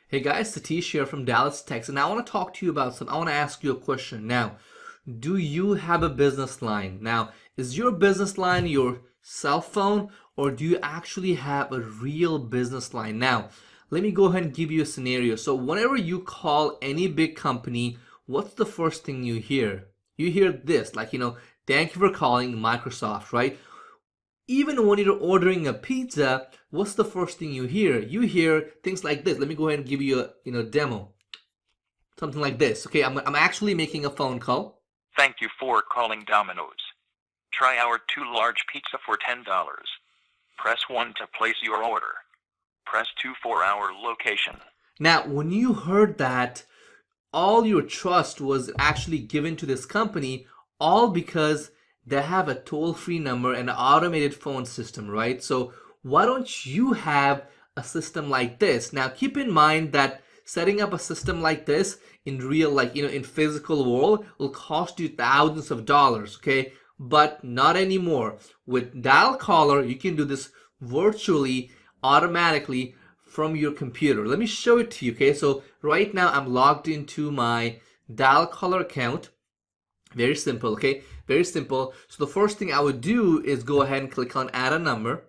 Hey guys, Satish here from Dallas, Texas, and I want to talk to you about something. I want to ask you a question. Now, do you have a business line? Now, is your business line your cell phone, or do you actually have a real business line? Now, let me go ahead and give you a scenario. So, whenever you call any big company, what's the first thing you hear? You hear this, like, thank you for calling Microsoft, right? Even when you're ordering a pizza, what's the first thing you hear? You hear things like this. Let me go ahead and give you a demo. Something like this. Okay, I'm actually making a phone call. Thank you for calling Domino's. Try our 2 large pizza for $10. Press 1 to place your order. Press 2 for our location. Now, when you heard that, all your trust was actually given to this company, all because they have a toll-free number and an automated phone system, right? So why don't you have a system like this? Now, keep in mind that setting up a system like this in real, in physical world will cost you thousands of dollars, okay? But not anymore. With Dialcaller, you can do this virtually, automatically from your computer. Let me show it to you, okay? So right now I'm logged into my Dialcaller account. Very simple, okay? Very simple. So the first thing I would do is go ahead and click on add a number.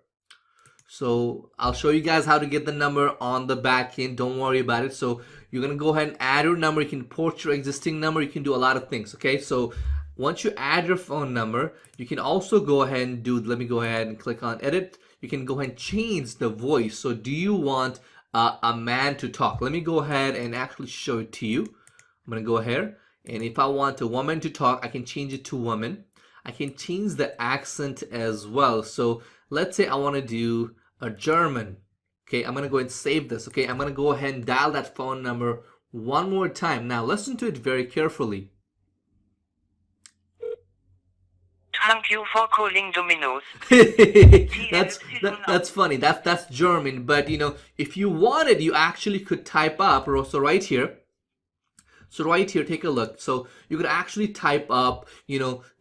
So I'll show you guys how to get the number on the back end. Don't worry about it. So you're going to go ahead and add your number. You can port your existing number. You can do a lot of things, okay? So once you add your phone number, you can also go ahead and let me go ahead and click on edit. You can go ahead and change the voice. So do you want a man to talk? Let me go ahead and actually show it to you. I'm going to go ahead. And if I want a woman to talk, I can change it to woman. I can change the accent as well. So let's say I want to do a German. Okay, I'm going to go and save this. Okay, I'm going to go ahead and dial that phone number one more time. Now listen to it very carefully. Thank you for calling Domino's. that's funny. That's German. But if you wanted, you actually could type up. So right here. So right here, take a look. So you could actually type up,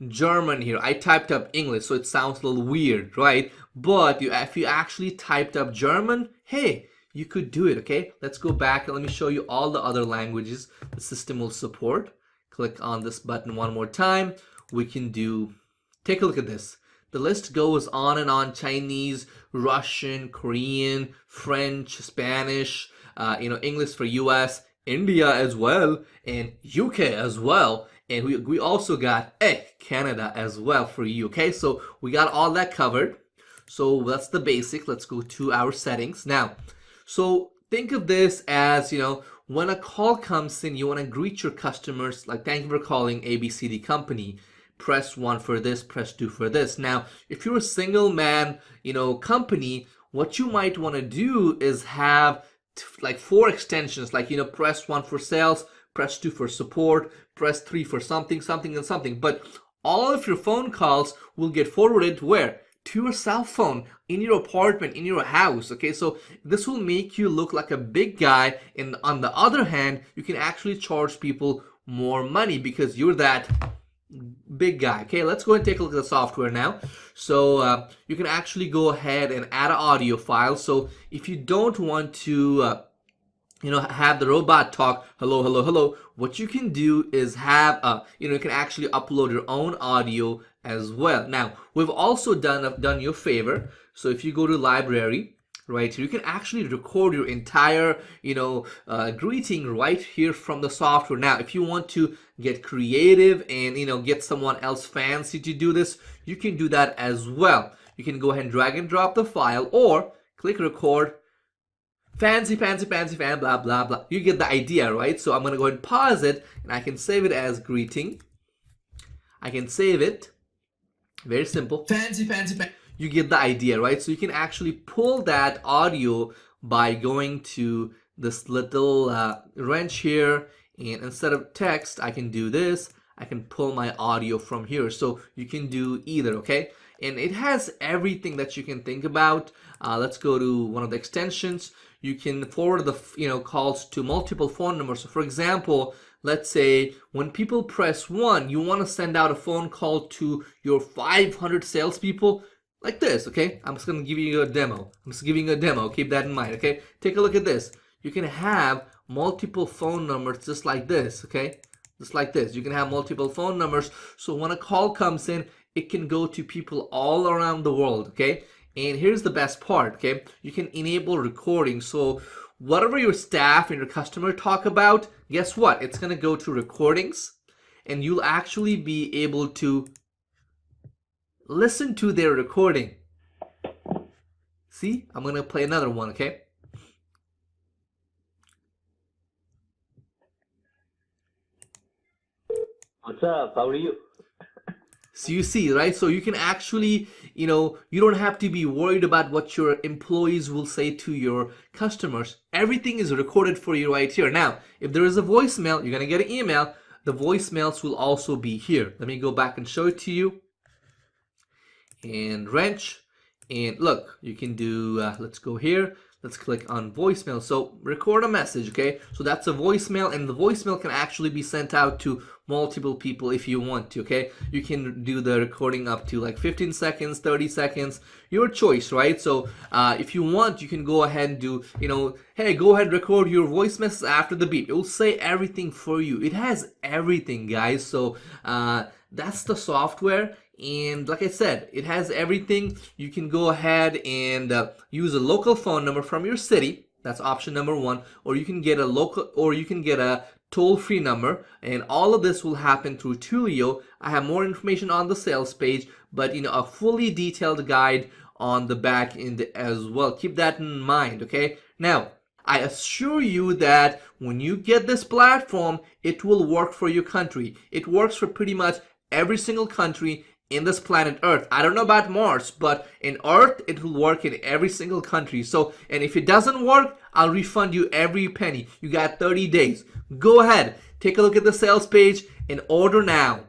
German here. I typed up English, so it sounds a little weird, right? But if you actually typed up German, hey, you could do it, okay? Let's go back and let me show you all the other languages the system will support. Click on this button one more time. We can do, take a look at this. The list goes on and on. Chinese, Russian, Korean, French, Spanish, English for US, India as well, and UK as well, and we also got Canada as well for you. Okay, so we got all that covered. So that's the basic. Let's go to our settings now. So think of this as, when a call comes in, you want to greet your customers like, thank you for calling ABCD company. Press 1 for this, press 2 for this. Now, if you're a single man, company, what you might want to do is have like 4 extensions, like press 1 for sales, press 2 for support, press 3 for something, and something. But all of your phone calls will get forwarded where? To your cell phone, in your apartment, in your house. Okay, so this will make you look like a big guy, and on the other hand, you can actually charge people more money because you're that big guy. Okay, let's go and take a look at the software now. So you can actually go ahead and add an audio file. So if you don't want to have the robot talk hello, hello, hello, what you can do is have you can actually upload your own audio as well. Now we've also done you a favor. So if you go to library right here, you can actually record your entire greeting right here from the software. Now if you want to get creative and get someone else fancy to do this, you can do that as well. You can go ahead and drag and drop the file or click record. Fancy, blah, blah, blah. You get the idea, right? So I'm going to go ahead and pause it, and I can save it as greeting. I can save it. Very simple. Fancy. You get the idea, right? So you can actually pull that audio by going to this little wrench here, and instead of text, I can do this. I can pull my audio from here. So you can do either, okay? And it has everything that you can think about. Let's go to one of the extensions. You can forward the calls to multiple phone numbers. So for example, let's say when people press 1, you want to send out a phone call to your 500 salespeople like this, okay? I'm just going to give you a demo. Keep that in mind, okay? Take a look at this. you can have multiple phone numbers just like this, okay? Just like this. You can have multiple phone numbers. So when a call comes in, it can go to people all around the world, okay? And here's the best part, okay? You can enable recording. So whatever your staff and your customer talk about, guess what? It's going to go to recordings, and you'll actually be able to listen to their recording. See, I'm going to play another one, okay? What's up? How are you? So you see, right? So you can actually, you don't have to be worried about what your employees will say to your customers. Everything is recorded for you right here. Now, if there is a voicemail, you're going to get an email. The voicemails will also be here. Let me go back and show it to you. And wrench. And look, you can do, let's go here. Let's click on voicemail. So record a message, okay? So that's a voicemail, and the voicemail can actually be sent out to multiple people if you want to, okay? You can do the recording up to like 15 seconds, 30 seconds, your choice, right? So if you want, you can go ahead and do, hey, go ahead, record your voice message after the beep. It will say everything for you. It has everything, guys. So that's the software. And like I said, it has everything. You can go ahead and use a local phone number from your city. That's option number one. Or you can get a toll-free number, and all of this will happen through Twilio. I have more information on the sales page, but a fully detailed guide on the back end as well. Keep that in mind, okay? Now, I assure you that when you get this platform, it will work for your country. It works for pretty much every single country in this planet Earth. I don't know about Mars, but in Earth, it will work in every single country. So, and if it doesn't work, I'll refund you every penny. You got 30 days. Go ahead, take a look at the sales page and order now.